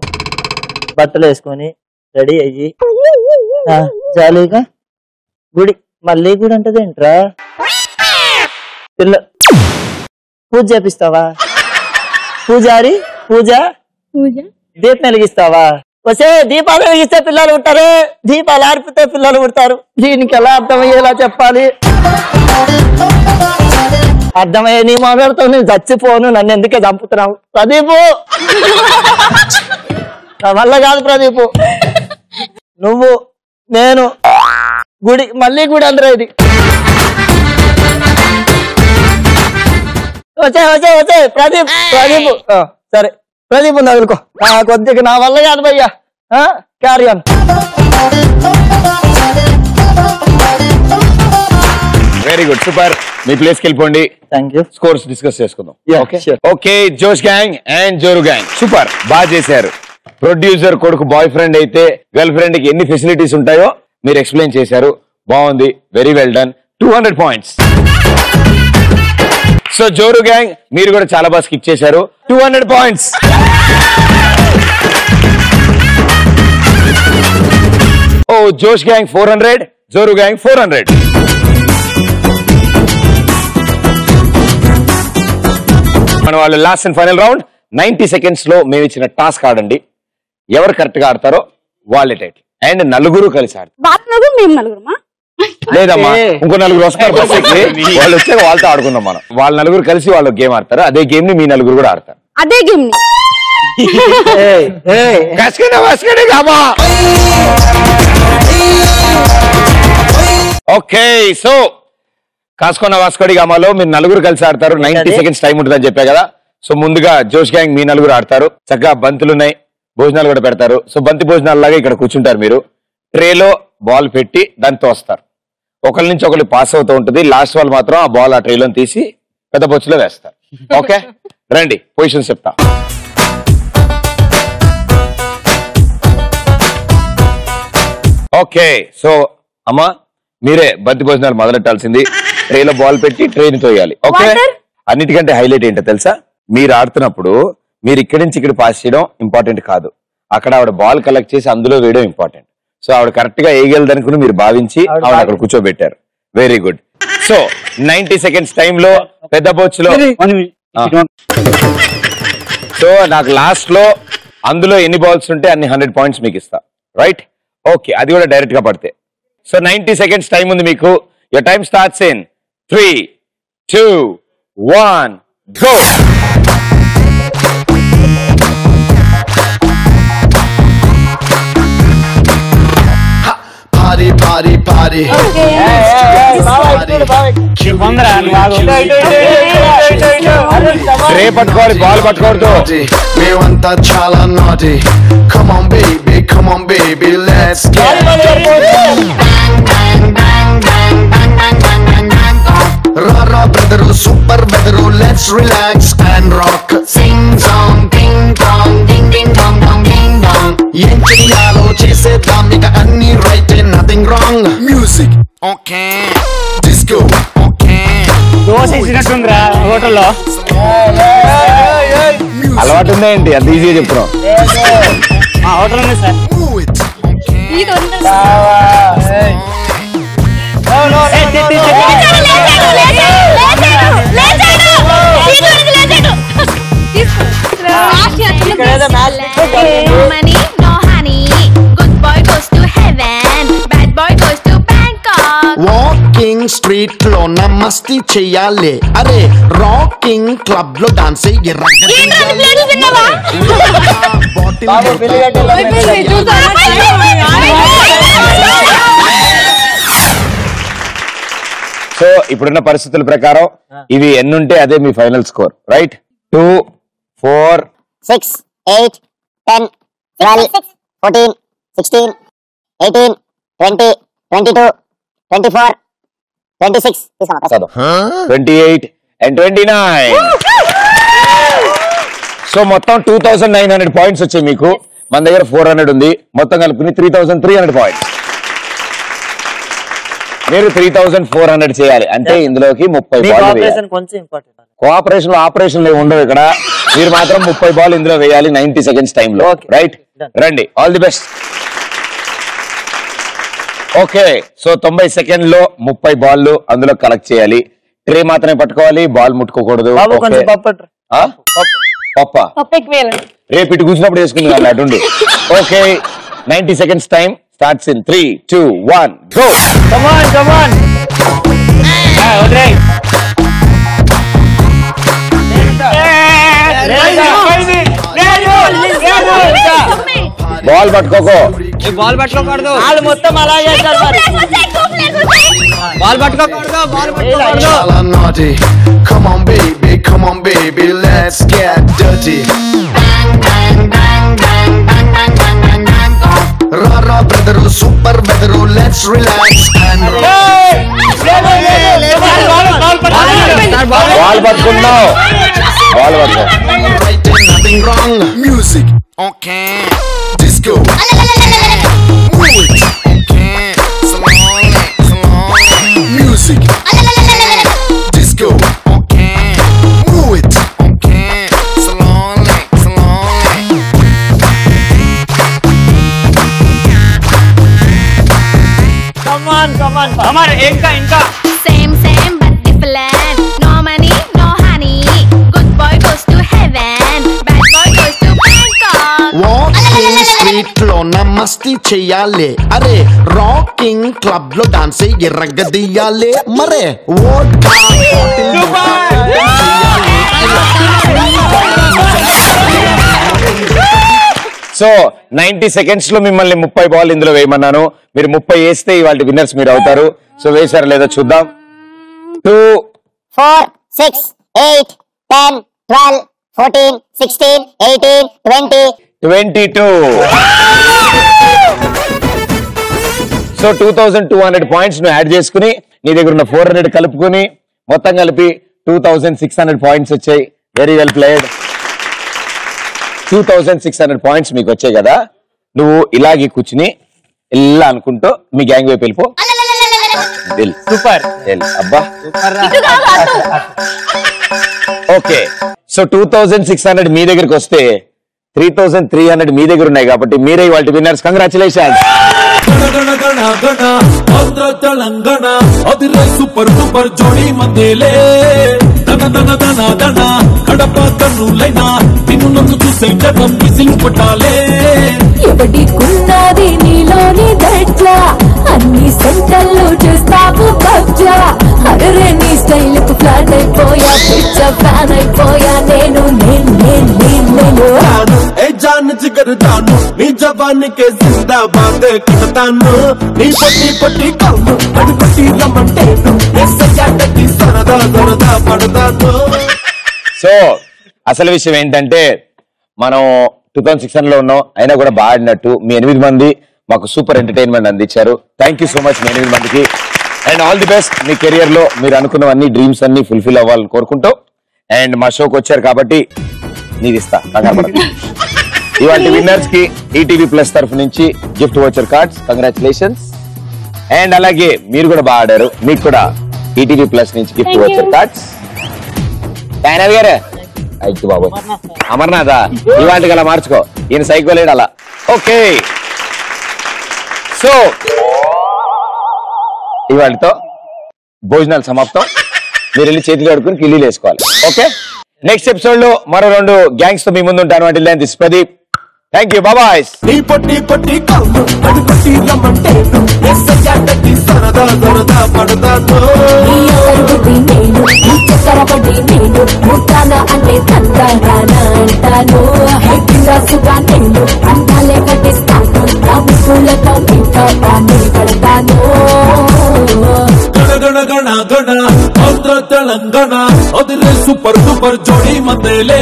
బట్టలు వేసుకొని రెడీ అయ్యి జాలీగా గుడి మళ్ళీ గుడి అంటది ఏంట్రా పూజ చేపిస్తావా పూజారి పూజ దీపం వెలిగిస్తావా వసే దీపాలు వెలిగిస్తే పిల్లలు ఉంటారు దీపాలు ఆర్పితే పిల్లలు పుడతారు దీనికి ఎలా అర్థమయ్యేలా చెప్పాలి అర్థమయ్యే నీ మాట్లాడుతూ నేను చచ్చిపోను నన్ను ఎందుకే చంపుతున్నావు ప్రదీపు నా వల్ల కాదు ప్రదీపు నువ్వు నేను గుడి మళ్ళీ గుడి అందరూ ఇది వచ్చే వచ్చే వచ్చే ప్రదీప్ ప్రదీప్ సరే ప్రదీప్ వదులుకో కొద్దిగా నా వల్ల కాదు భయ్యా carry on very good super మీ ప్లేస్కి వెళ్ళిపోండి థ్యాంక్ యూ స్కోర్స్ డిస్కస్ చేసుకుందాం ఓకే జోష్ గ్యాంగ్ అండ్ జోరు గ్యాంగ్ సూపర్ బాగా చేశారు ప్రొడ్యూసర్ కొడుకు బాయ్ ఫ్రెండ్ అయితే గర్ల్ ఫ్రెండ్ కి ఎన్ని ఫెసిలిటీస్ ఉంటాయో మీరు ఎక్స్ప్లెయిన్ చేశారు బాగుంది very well done 200 points so జోరు గ్యాంగ్ మీరు కూడా చాలా బాగా స్కిప్ చేశారు 200 పాయింట్స్ ఓ జోష్ గ్యాంగ్ 400 జోరు గ్యాంగ్ 400 మన వాళ్ళు last and final round 90 seconds లో మేము ఇచ్చిన టాస్క్ ఆడండి ఎవరు కరెక్ట్ గా ఆడతారో వాళ్ళే టైటిల్ అండ్ నలుగురు కలిసి ఆడతారు మేము నలుగురమా లేదమ్మా ఇంకో నలుగురు వస్తారు బస్ ఎక్కి వాళ్ళు వచ్చాక వాళ్ళతో ఆడుకుందాం మనం వాళ్ళ నలుగురు కలిసి వాళ్ళు గేమ్ ఆడతారు అదే గేమ్ ని మీ నలుగురు కూడా ఆడతారు అదే గేమ్ ని ఓకే సో కాసుకున్న వాస్కోడి గామాలో మీరు నలుగురు కలిసి ఆడతారు 90 సెకండ్స్ టైం ఉంటుందని చెప్పా కదా సో ముందుగా జోష్ గ్యాంగ్ మీ నలుగురు ఆడతారు చక్కగా బంతులు ఉన్నాయి భోజనాలు కూడా పెడతారు సో బంతి భోజనాలు లాగా ఇక్కడ కూర్చుంటారు మీరు ట్రేలో బాల్ పెట్టి దాన్ని వస్తారు ఒకరి నుంచి ఒకరు పాస్ అవుతూ ఉంటుంది లాస్ట్ వాళ్ళు మాత్రం ఆ బాల్ ఆ ట్రేలో తీసి పెద్ద బొచ్చులో వేస్తారు ఓకే రండి పొజిషన్స్ చెప్తా ఓకే సో అమ్మా మీరే బంతి భోజనాలు మొదలెట్టాల్సింది ట్రేలో బాల్ పెట్టి ట్రైన్ తోయాలి ఓకే అన్నిటికంటే హైలైట్ ఏంటో తెలుసా మీరు ఆడుతున్నప్పుడు మీరు ఇక్కడి నుంచి ఇక్కడ పాస్ చేయడం ఇంపార్టెంట్ కాదు అక్కడ ఆవిడ బాల్ కలెక్ట్ చేసి అందులో వేయడం ఇంపార్టెంట్ సో ఆవిడ కరెక్ట్ గా వేయగలదనుకుని మీరు భావించి ఆవిడ అక్కడ కూర్చోబెట్టారు వెరీ గుడ్ సో 90 సెకండ్స్ టైంలో పెద్ద బొచ్చులో సో నాకు లాస్ట్ లో అందులో ఎన్ని బాల్స్ ఉంటే అన్ని 100 పాయింట్స్ మీకు ఇస్తా రైట్ ఓకే అది కూడా డైరెక్ట్ గా పడితే సో 90 సెకండ్స్ టైం ఉంది మీకు your time starts in 3 2 1 go Party, party, party. party. రే పట్టుకోవాలి, బాల్ పట్టుకోవద్దు. మేమంతా చాలా naughty. Come on baby, let's get Rara brother, super brother, let's relax and rock. Sing song, ding dong, ding ding dong dong ding dong. Em cheyalo chesedam ika anni right, nothing wrong. Music, okay. Disco, okay. Dosa ఇచ్చినట్టుందిరా హోటల్లో. అలవాటు ఉందా ఏంటి? అంత ఈజీగా చెప్తున్నాం. మా hotel ఉంది sir. Money, no honey. Good boy goes to heaven. Bad boy goes to Bangkok. Walking street lo na masti cheyale. Are rocking club lo dance so ఇప్పుడున్న పరిస్థితుల ప్రకారం ఇవి ఎన్నుంటే అదే మీ final score, right? 2, 4, 6, 8, 10, 12, 14, 16, 18, 20, 22, 24, 26, 28 and 29. So మొత్తం 2900 points వచ్చాయి మీకు. మన దగ్గర 400 ఉంది. మొత్తం కలుపుకుని 3300 పాయింట్స్. మీరు 3400 చేయాలి అంటే ఇందులోకి 30 బాల్ వేయాలి. కోఆపరేషన్ ఆపరేషన్ ఉండవు ఇక్కడ. మీరు మాత్రం 30 బాల్ ఇందులో వేయాలి 90 సెకండ్స్ టైంలో, రైట్? రండి, all the best. Okay, so 90 సెకండ్లో 30 బాల్ అందులో కలెక్ట్ చేయాలి. ట్రే మాత్రమే పట్టుకోవాలి, బాల్ ముట్టుకోకూడదు. పప్ప రేపు ఇటు కూర్చున్నప్పుడు వేసుకుంది వాళ్ళు అటుండి. Okay, 90 seconds time starts in 3, 2, 1 go. Ball పట్టుకోకో. బాల్ పట్టుకోకూడదు. వాళ్ళు మొత్తం అలాగే బాల్ పట్టుకోకూడదు. బాల్ పట్టుకోకూడదు. Chala naughty. Come on baby, let's get dirty. Rara brother, super brother, let's relax and ball పట్టుకున్నావు. బాల్ పట్టుకో. right, nothing wrong. Music, okay. Disco, move it, okay. Slowly. Music, disco, okay. Move it, okay. Slowly. Come on, ఇంకా Same but different. No money, no honey. Good boy goes to heaven. Bad boy goes to Bangkok. Walking street lo na masti cheyale. Are rocking club lo dance irragadiyale. Mare vodka so 90 seconds లో మిమ్మల్ని 30 ball ఇందులో వేయమన్నాను. మీరు 30 వేస్తే ఇవాళ winners మీరు అవుతారు. So వేసారు లేదా చూద్దాం. 2, 4, 6, 8, 10, 12, 14, 16, 18, 20, 22. సో 2200 పాయింట్స్ ను యాడ్ చేసుకుని నీ దగ్గర ఉన్న 400 కలుపుకుని మొత్తం కలిపి 2600 పాయింట్స్ వచ్చాయి. Very well played. 2600 పాయింట్స్ మీకు వచ్చాయి కదా. నువ్వు ఇలాగే కూర్చుని ఇలా అనుకుంటూ మీ గ్యాంగ్ వైపు వెళ్ళిపో. సూపర్. అబ్బా ఓకే. సో 2600 మీ దగ్గరికి వస్తే 3300 మీ దగ్గర ఉన్నాయి కాబట్టి మీరే వాళ్ళ విన్నర్స్. కంగ్రాచులేషన్స్. తెలంగాణ అదిరే సూపర్ సూపర్ జోడి మందేలే దన దన దన దన కడప కన్నులైనా నిన్ను నన్ను చూసే జనం విసిలు పట్టాలే. ఎవడికున్నది నీలోని దట్ల అన్ని సెంటర్లు చూస్తావు కబ్జా. అరే నీ స్టైల్ కు ఫ్లాట్ అయిపోయా, పిచ్చ ఫ్యాన్ అయిపోయా నేను. ఏ జాన్ జిగర్ జాను నీ జవానికి జిందాబాద్ కడతాను నీ పొట్టి పొట్టి కౌను అడుగుట్టి రమ్మంటేను ఎస్ఐకి సరదా సరదా పడతాను. సో అసలు విషయం ఏంటంటే మనం 2016 లో ఉన్నాం, అయినా కూడా బాగా ఆడినట్టు మీ 8 మంది మాకు సూపర్ ఎంటర్టైన్మెంట్ అందించారు. థ్యాంక్ యూ సో మచ్ మీ 8 మందికి. And all the best me career లో మీరు అనుకున్నవన్నీ డ్రీమ్స్ అన్ని ఫుల్ఫిల్ అవ్వాలని కోరుకుంటూ. అండ్ మా షోకి వచ్చారు కాబట్టి నీది ఇస్తా, కంగారు పడకు. ఇవాళ విన్నర్స్ కి ఈటీవీ ప్లస్ తరఫు నుంచి gift voucher cards, congratulations. And అలాగే మీరు కూడా బాగా ఆడారు, మీకు కూడా ఈటీవీ ప్లస్ నుంచి గిఫ్ట్ వోచర్ కార్డ్స్. ఆయన గారు అయితే బాబు అమర్నాథ ఇవాళకి అలా మార్చుకో, ఈయన సైకోలేడు అలా. ఓకే, సో ఇవాళతో భోజనాలు సమాప్తం. మీరు వెళ్ళి చేతులు కడుక్కుని కిల్లీలు వేసుకోవాలి. ఓకే, నెక్స్ట్ ఎపిసోడ్ లో మరో 2 గ్యాంగ్స్ తో మీ ముందు ఉంటాను. అంటే this Pradeep, thank you, bye. నీ పొట్టి పొట్టి కౌను అడుగుట్టి రమ్మంటేను ఎస్ఐకి సరదా సరదా పడతాను. అంటే తందానా అంటాను హెడ్సుగా నేను అందాలే పట్టిస్తాను పూలతో ఇంట్లో పాని పడతాను. గణ గణ గణ ఆంధ్ర తెలంగాణ అదిరే సూపర్ సూపర్ జోడి మధ్యలే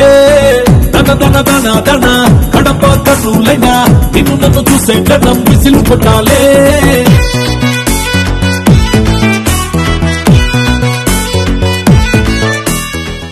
దన దన దన దన కడప కన్నులైనా నిన్ను నన్ను చూసే గణం విసిలు కొట్టాలే.